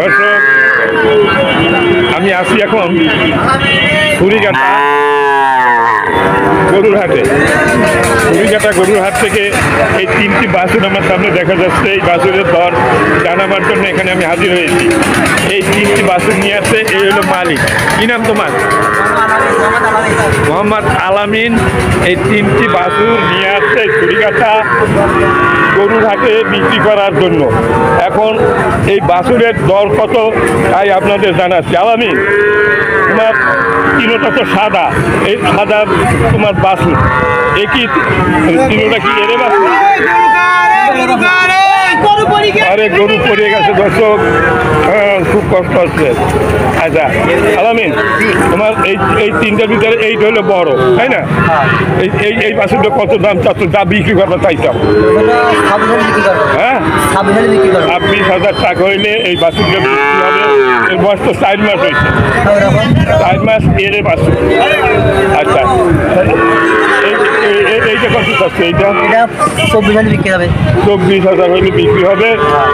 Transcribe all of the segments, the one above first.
দর্শক, আমি আসি এখন ছুরিকাটা গরুর হাটে। ছুরিকাটা গরুর হাট থেকে এই 3টি বাছুর আমার সামনে দেখা যাচ্ছে। এই বাছুরের দর জানাবার জন্য এখানে আমি হাজির হয়েছি। এই 3টি বাছুর নিয়ে আসছে, এই হলো মালিক। কি নাম তোমার? মোহাম্মদ আলামিন। এই 3টি বাছুর নিয়ে আসছে ছুরিকাটা গরুর হাটে বিক্রি করার জন্য। এখন এই বাছুরের দর কত তাই আপনাদের জানাচ্ছি। আলামিন, তোমার তিনোটা তো সাদা, এই সাদা তোমার বাছুর, এ কি তিনোটা কি এরে বাছুর? আরে গরু পড়ে গেছে দর্শক, খুব কষ্ট হচ্ছে। আচ্ছা আলামিন, তোমার এই 3টার ভিতরে এইটা হলো বড়, তাই না? এই বাছুরটা কত দাম চাচ্ছ, যা বিক্রি করবো তাই চাও? হ্যাঁ, 26,000 টাকা হইলে এই বাছুরটা বিক্রি হবে। এর বয়স তো 4 মাস হয়েছে, 4 মাস এরে বাছুর। আচ্ছা, এইটা কত চাচ্ছে? এইটা 24,000 বিক্রি হবে। 24,000 হইলে বিক্রি হবে।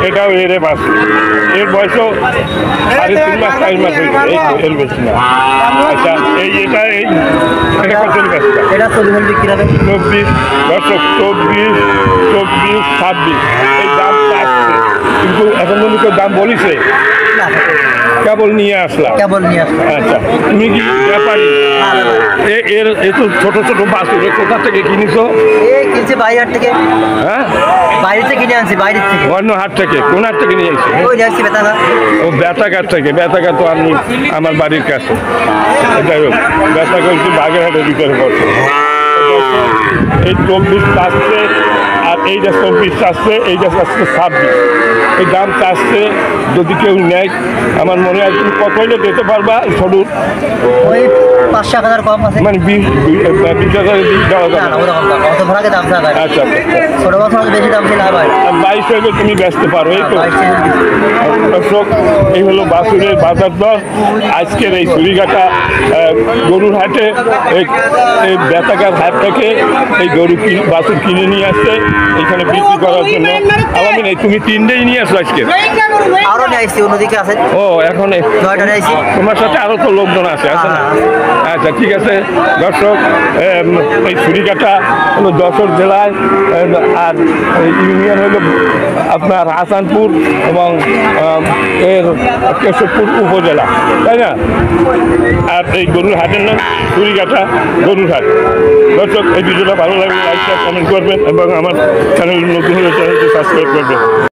এটাও এরে বাছুর, এর বয়সও 3.5 মাস 4 মাস হয়েছে, এর বেশি না। আচ্ছা, এটা কত বেশি? এটা 24,000 বিক্রি হবে। 24, দর্শক 24, 26 এই দাম আসছে, কিন্তু এখন তুমি কেউ দাম বলিছে? কেবল নিয়ে আসলাম। আচ্ছা, তুমি কি ব্যাপারী? এর তো ছোট ছোট বাছুর কোথা থেকে কিনেছো? কিনছে বাইরের থেকে। হ্যাঁ, বাইরে থেকে কিনে আনছি, বাইরের থেকে। অন্য হাট থেকে? কোন হাট থেকে নিয়ে আসছি? ওই আসছি বেতাঘাট। ও বেতাঘাট থেকে। বেতাঘাট তো আমি আমার বাড়ির কাছে। যাই হোক, বেতাঘাট হচ্ছে বাগেরহাটের ভিতরে পড়ছে। এই 24 চাচ্ছে, আর এইটা 24 চাচ্ছে, এইটা চাচ্ছে 26। এই দাম চাচ্ছে, যদি কেউ নেয় আমার মনে হয় তুমি কত হইলে দিতে পারবা? সরুন, ওই 5,000 কম আছে। মানে 20,000 দেওয়া যাবে। আচ্ছা, ছোট বাচ্চা বেশি দাম ছিল। 22 হইলে তুমি বেচতে পারো, এই তো। দর্শক, এই হলো বাছুরের বাজার দর আজকের এই ছুরিকাটা গরুর হাটে। এই বেতাঘাট হাট থেকে এই গরু বাছুর কিনে নিয়ে আসছে এখানে বিক্রি করার জন্য। আলামিন, এই তুমি 3টেই নিয়ে আসো আজকে? আরো নিয়ে আসছি, অন্যদিকে আছে। ও, এখন 9টা নিয়ে আসছি। তোমার সাথে আরো তো লোকজন আছে না? আচ্ছা, ঠিক আছে। দর্শক, এই ছুরিকাটা হলো যশোর জেলায়, আর ইউনিয়ন হলো আপনার হাসানপুর এবং এর কেশবপুর উপজেলা, তাই না? আর এই গরুর হাটের নাম ছুরিকাটা গরুর হাট। দর্শক, এই ভিডিওটা ভালো লাগলে লাইক কমেন্ট করবেন এবং আমার চ্যানেল নতুন হলে চ্যানেলটি সাবস্ক্রাইব করবেন।